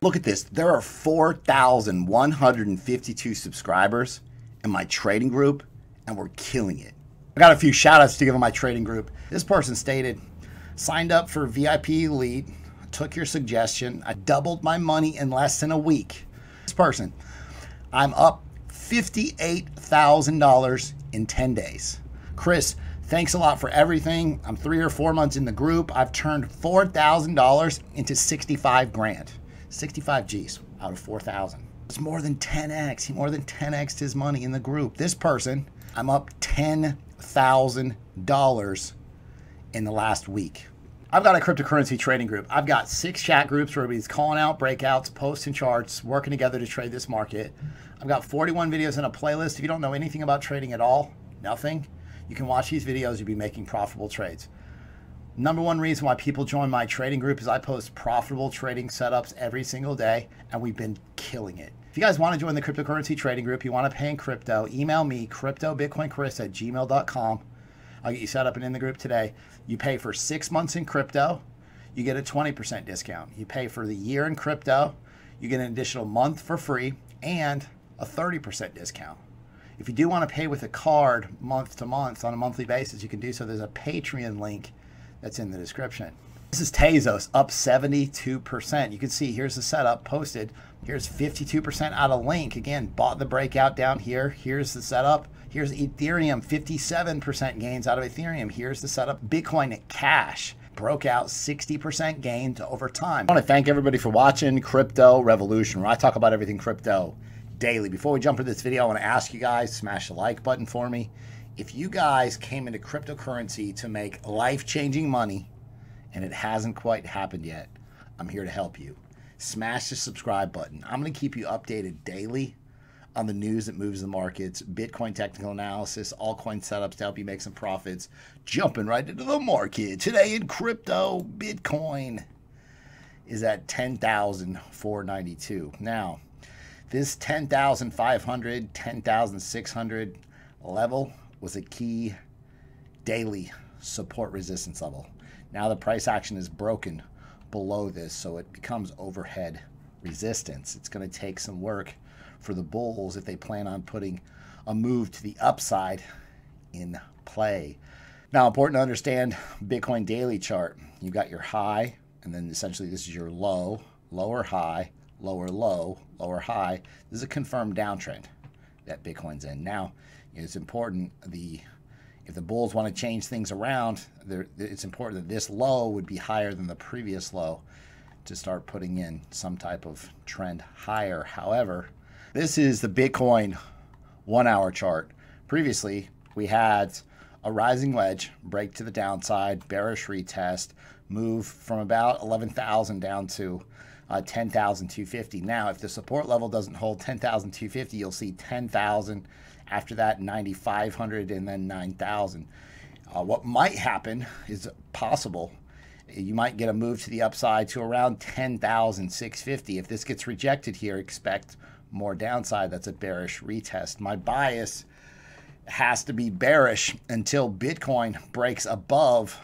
Look at this. There are 4,152 subscribers in my trading group, and we're killing it. I got a few shout outs to give on my trading group. This person stated, signed up for VIP Elite, took your suggestion. I doubled my money in less than a week. This person, I'm up $58,000 in 10 days. Chris, thanks a lot for everything. I'm 3 or 4 months in the group. I've turned $4,000 into 65 grand. 65 G's out of 4,000. It's more than 10x. He more than 10x'd his money in the group. This person, I'm up $10,000 in the last week. I've got a cryptocurrency trading group. I've got 6 chat groups where everybody's calling out breakouts, posting charts, working together to trade this market. I've got 41 videos in a playlist. If you don't know anything about trading at all, nothing, you can watch these videos. You'll be making profitable trades. Number one reason why people join my trading group is I post profitable trading setups every single day, and we've been killing it. If you guys want to join the cryptocurrency trading group, you want to pay in crypto, email me, cryptobitcoinchris@gmail.com. I'll get you set up and in the group today. You pay for 6 months in crypto, you get a 20% discount. You pay for the year in crypto, you get an additional month for free and a 30% discount. If you do want to pay with a card month to month on a monthly basis, you can do so. There's a Patreon link that's in the description. This is Tezos, up 72%. You can see here's the setup posted. Here's 52% out of link. Again, bought the breakout down here. Here's the setup. Here's Ethereum, 57% gains out of Ethereum. Here's the setup. Bitcoin Cash broke out 60% gains over time. I want to thank everybody for watching Crypto Revolution, where I talk about everything crypto daily. Before we jump into this video, I want to ask you guys, smash the like button for me. If you guys came into cryptocurrency to make life-changing money, and it hasn't quite happened yet, I'm here to help you. Smash the subscribe button. I'm going to keep you updated daily on the news that moves the markets, Bitcoin technical analysis, altcoin setups to help you make some profits. Jumping right into the market. Today in crypto, Bitcoin is at 10,492. Now, this 10,500, 10,600 level was a key daily support resistance level. Now the price action is broken below this, so it becomes overhead resistance. It's going to take some work for the bulls if they plan on putting a move to the upside in play. Now, important to understand Bitcoin daily chart. You've got your high, and then essentially this is your low, lower high, lower low, lower high. This is a confirmed downtrend that Bitcoin's in. Now, it's important, if the bulls want to change things around, it's important that this low would be higher than the previous low to start putting in some type of trend higher. However, this is the Bitcoin 1 hour chart. Previously, we had a rising wedge, break to the downside, bearish retest, move from about 11,000 down to 10,250. Now, if the support level doesn't hold 10,250, you'll see 10,000. After that, 9,500 and then 9,000. What might happen is possible. You might get a move to the upside to around 10,650. If this gets rejected here, expect more downside. That's a bearish retest. My bias has to be bearish until Bitcoin breaks above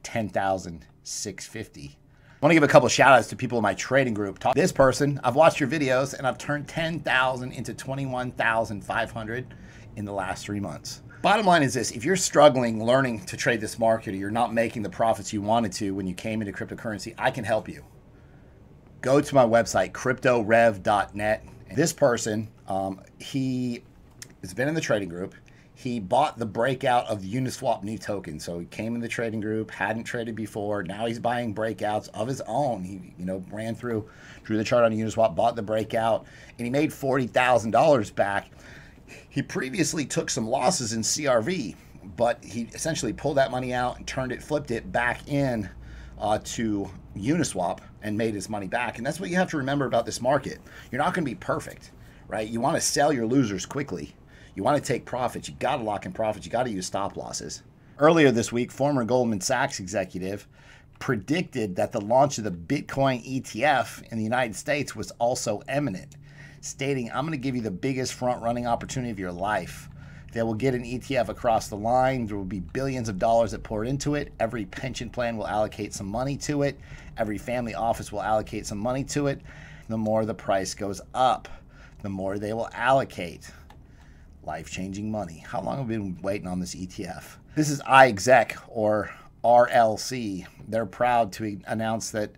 10,650. I want to give a couple of shout outs to people in my trading group. This person, I've watched your videos and I've turned 10,000 into 21,500 in the last 3 months. Bottom line is this: if you're struggling learning to trade this market, or you're not making the profits you wanted to when you came into cryptocurrency, I can help you. Go to my website, cryptorev.net. This person, he has been in the trading group. He bought the breakout of the Uniswap new token. So he came in the trading group, hadn't traded before. Now he's buying breakouts of his own. He, ran through, drew the chart on Uniswap, bought the breakout, and he made $40,000 back. He previously took some losses in CRV, but he essentially pulled that money out and turned it, flipped it back in to Uniswap and made his money back. And that's what you have to remember about this market. You're not going to be perfect, right? You want to sell your losers quickly. You want to take profits. You got to lock in profits. You got to use stop losses. Earlier this week, former Goldman Sachs executive predicted that the launch of the Bitcoin ETF in the United States was also imminent, stating, "I'm going to give you the biggest front-running opportunity of your life. They will get an ETF across the line. There will be billions of dollars that pour into it. Every pension plan will allocate some money to it. Every family office will allocate some money to it. the more the price goes up, the more they will allocate. Life-changing money. How long have we been waiting on this ETF? This is iExec, or RLC. They're proud to announce that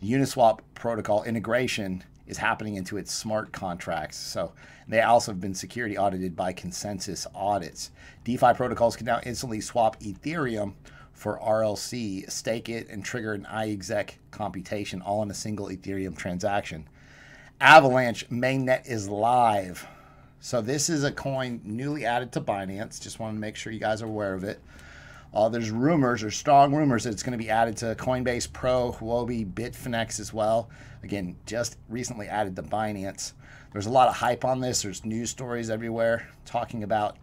the Uniswap protocol integration is happening into its smart contracts. So they also have been security audited by consensus audits. DeFi protocols can now instantly swap Ethereum for RLC, stake it, and trigger an iExec computation all in a single Ethereum transaction. Avalanche mainnet is live. So this is a coin newly added to Binance. Just want to make sure you guys are aware of it. There's rumors, or strong rumors, that it's going to be added to Coinbase Pro, Huobi, Bitfinex as well. Again, just recently added to Binance. There's a lot of hype on this. There's news stories everywhere talking about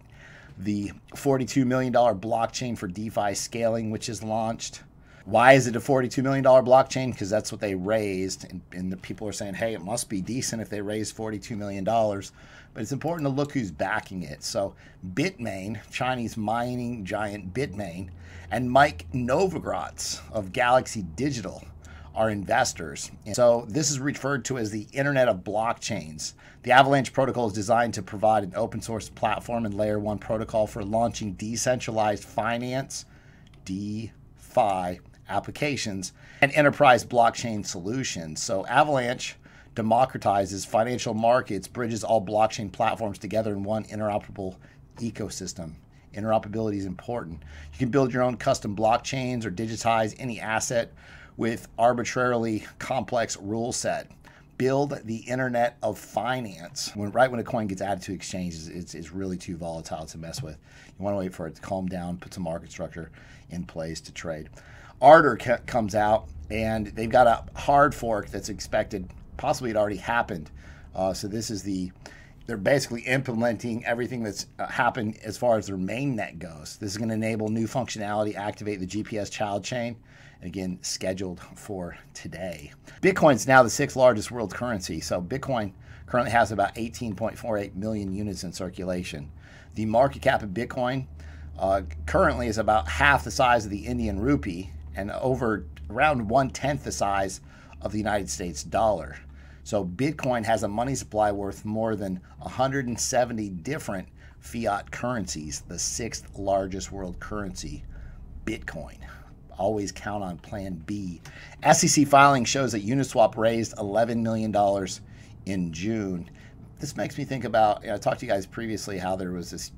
the $42 million blockchain for DeFi scaling, which is launched. Why is it a $42 million blockchain? Because that's what they raised. And the people are saying, hey, it must be decent if they raised $42 million. But it's important to look who's backing it. So Bitmain, Chinese mining giant Bitmain, and Mike Novogratz of Galaxy Digital are investors. And so this is referred to as the Internet of Blockchains. The Avalanche protocol is designed to provide an open source platform and layer 1 protocol for launching decentralized finance, DeFi applications, and enterprise blockchain solutions. So Avalanche democratizes financial markets, bridges all blockchain platforms together in one interoperable ecosystem. Interoperability is important. You can build your own custom blockchains or digitize any asset with arbitrarily complex rule set. Build the Internet of Finance. Right when a coin gets added to exchanges, it's really too volatile to mess with. You want to wait for it to calm down, put some market structure in place to trade. Ardor comes out, and they've got a hard fork that's expected. Possibly it already happened. So this is they're basically implementing everything that's happened as far as their mainnet goes. This is going to enable new functionality, activate the GPS child chain, and again, scheduled for today. Bitcoin's now the 6th largest world currency. So Bitcoin currently has about 18.48 million units in circulation. The market cap of Bitcoin currently is about half the size of the Indian rupee and around 1/10 the size of the United States dollar. So Bitcoin has a money supply worth more than 170 different fiat currencies, the 6th largest world currency, Bitcoin. Always count on plan B. SEC filing shows that Uniswap raised $11 million in June. This makes me think about, I talked to you guys previously how there was this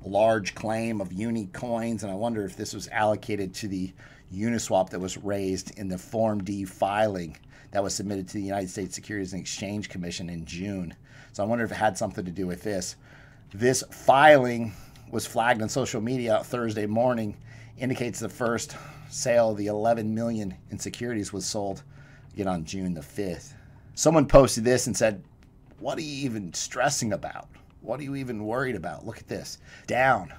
large claim of Unicoins, and I wonder if this was allocated to the Uniswap that was raised in the Form D filing that was submitted to the United States Securities and Exchange Commission in June. So I wonder if it had something to do with this. This filing was flagged on social media Thursday morning, indicates the first sale of the 11 million in securities was sold again on June the 5th. Someone posted this and said, what are you even stressing about? What are you even worried about? Look at this. Down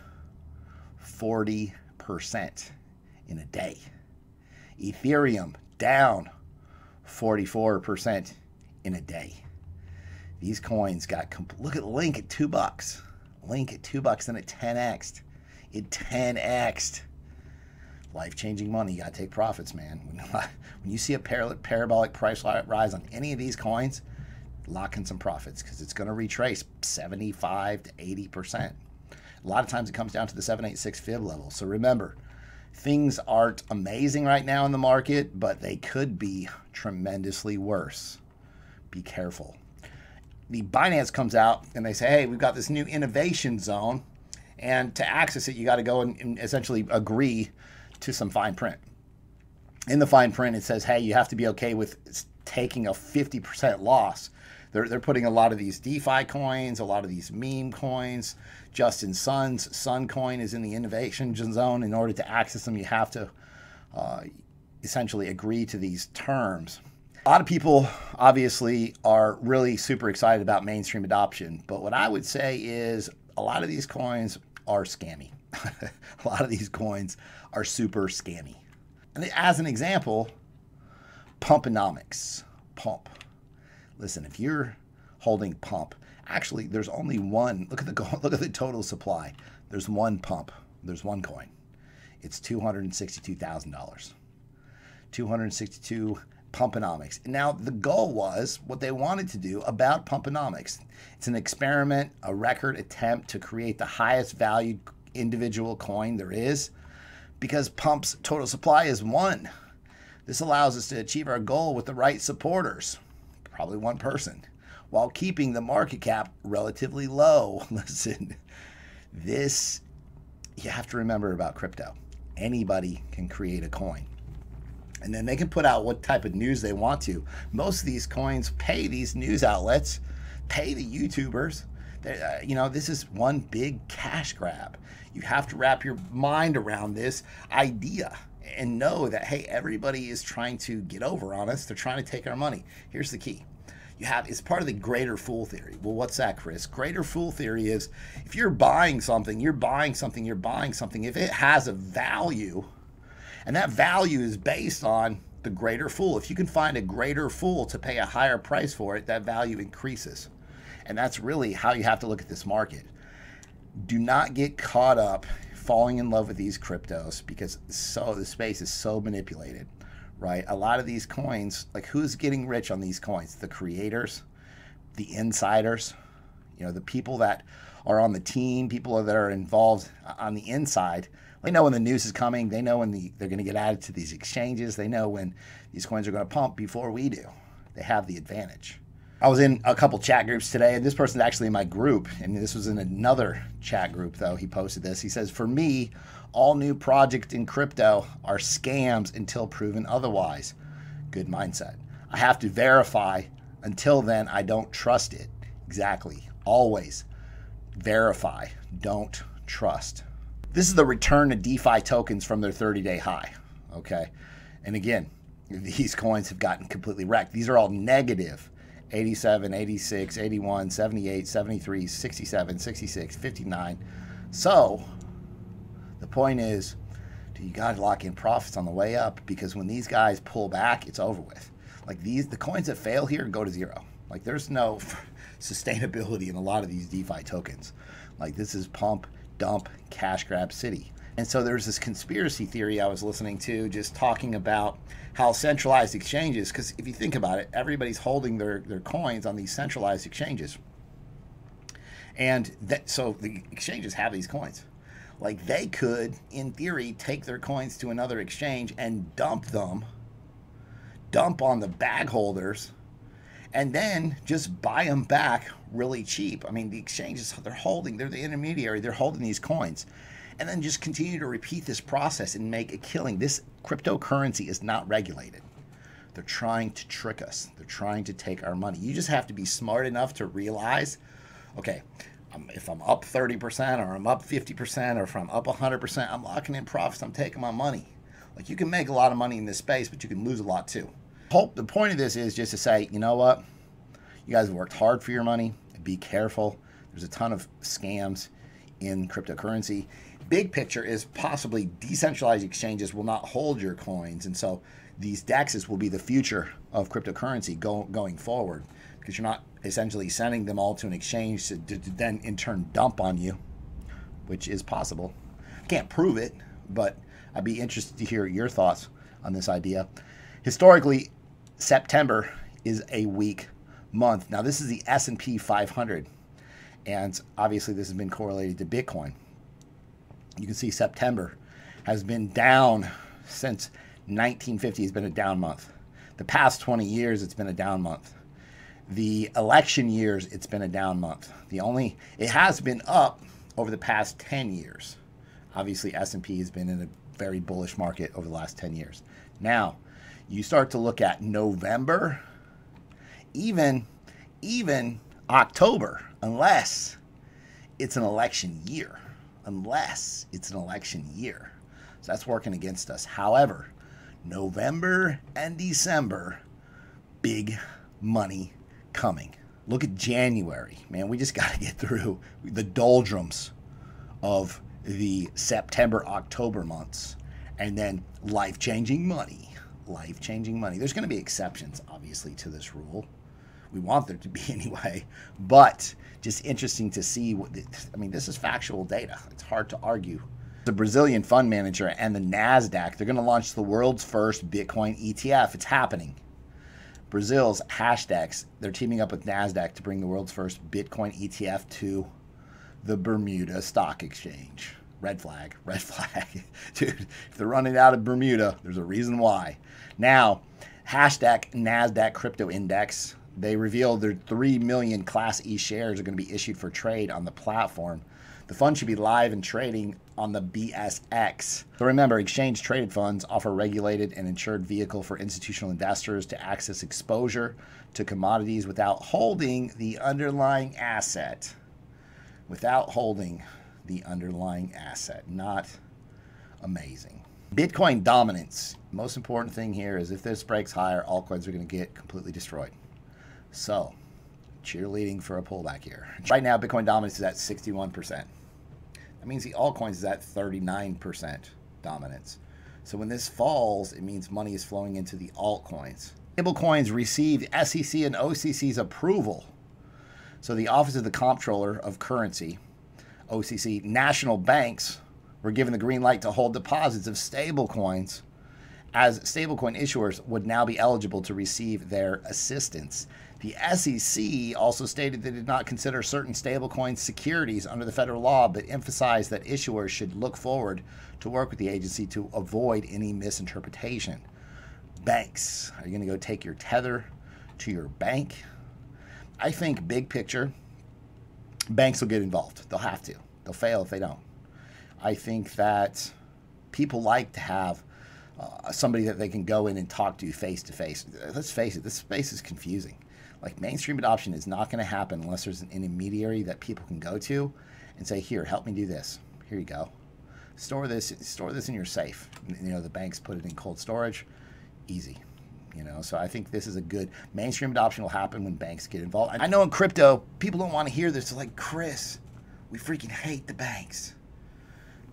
40% in a day. Ethereum down 44% in a day. These coins got, look at Link at $2. Link at $2 and it 10x'd. It 10x'd. Life-changing money. You got to take profits, man. When you see a parabolic price rise on any of these coins, lock in some profits because it's going to retrace 75 to 80%. A lot of times it comes down to the 786 fib level. So remember, things aren't amazing right now in the market, but they could be tremendously worse. Be careful. The Binance comes out and they say, hey, we've got this new innovation zone, and to access it, you got to go and essentially agree to some fine print. In the fine print, it says, hey, you have to be okay with taking a 50% loss. They're putting a lot of these DeFi coins, a lot of these meme coins. Justin Sun's Sun coin is in the innovation zone. In order to access them, you have to essentially agree to these terms. A lot of people obviously are really super excited about mainstream adoption, but what I would say is a lot of these coins are scammy. A lot of these coins are super scammy. And as an example, Pumponomics. Pump. Listen, if you're holding Pump, actually there's only one. Look at the total supply. There's one Pump. There's one coin. It's $262,000. $262 Pumponomics. Now, the goal was what they wanted to do about Pumponomics. It's an experiment, a record attempt to create the highest valued individual coin there is, because Pump's total supply is 1. This allows us to achieve our goal with the right supporters, probably 1 person, while keeping the market cap relatively low. Listen, this, you have to remember about crypto. Anybody can create a coin. And then they can put out what type of news they want to. Most of these coins pay these news outlets, pay the YouTubers. You know, this is one big cash grab. You have to wrap your mind around this idea and know that, hey, everybody is trying to get over on us. They're trying to take our money. Here's the key. It's part of the greater fool theory. Well, what's that, Chris? Greater fool theory is if you're buying something, you're buying something, you're buying something. If it has a value, and that value is based on the greater fool. If you can find a greater fool to pay a higher price for it, that value increases. And that's really how you have to look at this market. Do not get caught up falling in love with these cryptos, because the space is so manipulated, right? A lot of these coins, like, who's getting rich on these coins? The creators, the insiders, you know, the people that are on the team, people that are involved on the inside. They know when the news is coming. They know when they're going to get added to these exchanges. They know when these coins are going to pump before we do. They have the advantage. I was in a couple chat groups today, and this person's actually in my group, and this was in another chat group, though. He posted this. He says, for me, all new projects in crypto are scams until proven otherwise. Good mindset. I have to verify. Until then, I don't trust it. Exactly. Always verify. Don't trust. This is the return to DeFi tokens from their 30-day high, okay? And again, these coins have gotten completely wrecked. These are all negative. 87, 86, 81, 78, 73, 67, 66, 59. So the point is, you got to lock in profits on the way up, because when these guys pull back, it's over with. Like the coins that fail here go to zero. Like there's no sustainability in a lot of these DeFi tokens. Like this is pump, dump, cash grab city. And so there's this conspiracy theory I was listening to, just talking about how centralized exchanges, because if you think about it, everybody's holding their coins on these centralized exchanges. And so the exchanges have these coins. Like they could, in theory, take their coins to another exchange and dump on the bag holders, and then just buy them back really cheap. I mean, the exchanges, they're the intermediary, they're holding these coins, and then just continue to repeat this process and make a killing. This cryptocurrency is not regulated. They're trying to trick us. They're trying to take our money. You just have to be smart enough to realize, okay, if I'm up 30% or I'm up 50% or if I'm up 100%, I'm locking in profits. I'm taking my money. Like you can make a lot of money in this space, but you can lose a lot too. The point of this is just to say, you know what? You guys have worked hard for your money. Be careful. There's a ton of scams in cryptocurrency. Big picture is possibly decentralized exchanges will not hold your coins. And so these DEXs will be the future of cryptocurrency going forward, because you're not essentially sending them all to an exchange to then in turn dump on you, which is possible. I can't prove it, but I'd be interested to hear your thoughts on this idea. Historically, September is a weak month. Now, this is the S&P 500, and obviously this has been correlated to Bitcoin. You can see September has been down since 1950. It's been a down month. The past 20 years, it's been a down month. The election years, it's been a down month. It has been up over the past 10 years. Obviously, S&P has been in a very bullish market over the last 10 years. Now, you start to look at November, even October, unless it's an election year. Unless it's an election year. So that's working against us. However, November and December, big money coming. Look at January, man. We just got to get through the doldrums of the September, October months, and then life-changing money. Life-changing money. There's going to be exceptions, obviously, to this rule. We want there to be anyway, but just interesting to see. This is factual data. It's hard to argue. The Brazilian fund manager and the NASDAQ, they're going to launch the world's first Bitcoin ETF. It's happening. Brazil's Hashdex, they're teaming up with NASDAQ to bring the world's first Bitcoin ETF to the Bermuda Stock Exchange. Red flag, red flag. Dude, if they're running out of Bermuda, there's a reason why. Now, Hashdex NASDAQ Crypto Index, they revealed their 3 million Class E shares are going to be issued for trade on the platform. The fund should be live and trading on the BSX. So remember, exchange-traded funds offer a regulated and insured vehicle for institutional investors to access exposure to commodities without holding the underlying asset. Without holding the underlying asset. Not amazing. Bitcoin dominance. Most important thing here is if this breaks higher, altcoins are going to get completely destroyed. So, cheerleading for a pullback here. Right now, Bitcoin dominance is at 61%. That means the altcoins is at 39% dominance. So when this falls, it means money is flowing into the altcoins. Stablecoins received SEC and OCC's approval. So the Office of the Comptroller of Currency, OCC, national banks were given the green light to hold deposits of stablecoins, as stablecoin issuers would now be eligible to receive their assistance. The SEC also stated they did not consider certain stablecoin securities under the federal law, but emphasized that issuers should look forward to work with the agency to avoid any misinterpretation. Banks, are you going to go take your tether to your bank? I think big picture, banks will get involved. They'll have to. They'll fail if they don't. I think that people like to have somebody that they can go in and talk to face to face. Let's face it, this space is confusing. Like, mainstream adoption is not going to happen unless there's an intermediary that people can go to and say, here, help me do this. Here you go. Store this in your safe. You know, the banks put it in cold storage. Easy. You know, so I think this is a good mainstream adoption will happen when banks get involved. I know in crypto, people don't want to hear this. They're like, Chris, we freaking hate the banks.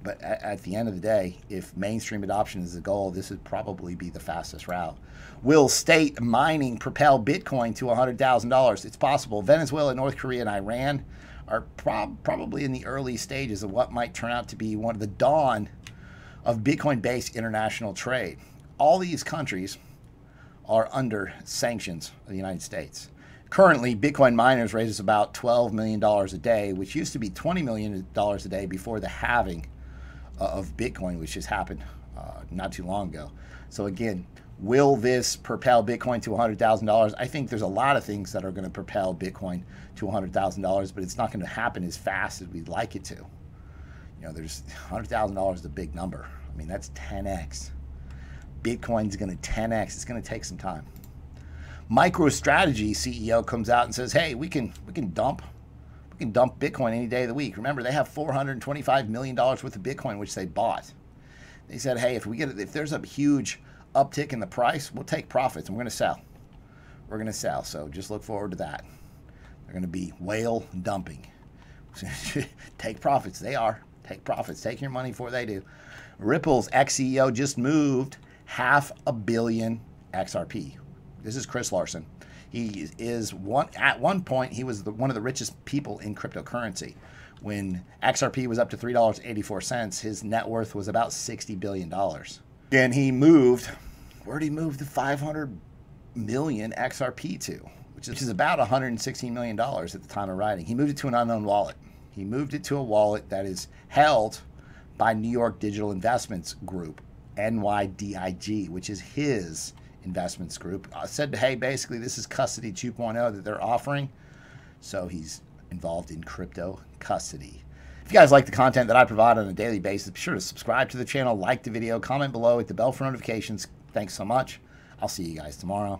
But at the end of the day, if mainstream adoption is the goal, this would probably be the fastest route. Will state mining propel Bitcoin to $100,000? It's possible. Venezuela, North Korea, and Iran are probably in the early stages of what might turn out to be one of the dawn of Bitcoin-based international trade. All these countries are under sanctions of the United States. Currently, Bitcoin miners raises about $12 million a day, which used to be $20 million a day before the halving of Bitcoin, which has happened not too long ago. So again, will this propel Bitcoin to $100,000? I think there's a lot of things that are going to propel Bitcoin to $100,000, but it's not going to happen as fast as we'd like it to. You know, there's $100,000 is a big number. I mean, that's 10x. Bitcoin's going to 10x. It's going to take some time. MicroStrategy CEO comes out and says, "Hey, we can dump Bitcoin any day of the week." Remember, they have $425 million worth of Bitcoin, which they bought. They said, "Hey, if there's a huge uptick in the price, we'll take profits and we're going to sell. We're going to sell." So just look forward to that. They're going to be whale dumping. Take profits. They are. Take profits. Take your money before they do. Ripple's ex-CEO just moved $500 million XRP. This is Chris Larson. He is at one point, he was one of the richest people in cryptocurrency. When XRP was up to $3.84, his net worth was about $60 billion. And he moved, where did he move the 500 million XRP to? Which is about $116 million at the time of writing. He moved it to an unknown wallet. He moved it to a wallet that is held by New York Digital Investments Group, NYDIG, which is his investments group. Said, hey, basically this is custody 2.0 that they're offering. So he's involved in crypto custody. If you guys like the content that I provide on a daily basis, be sure to subscribe to the channel, like the video, comment below, hit the bell for notifications. Thanks so much. I'll see you guys tomorrow.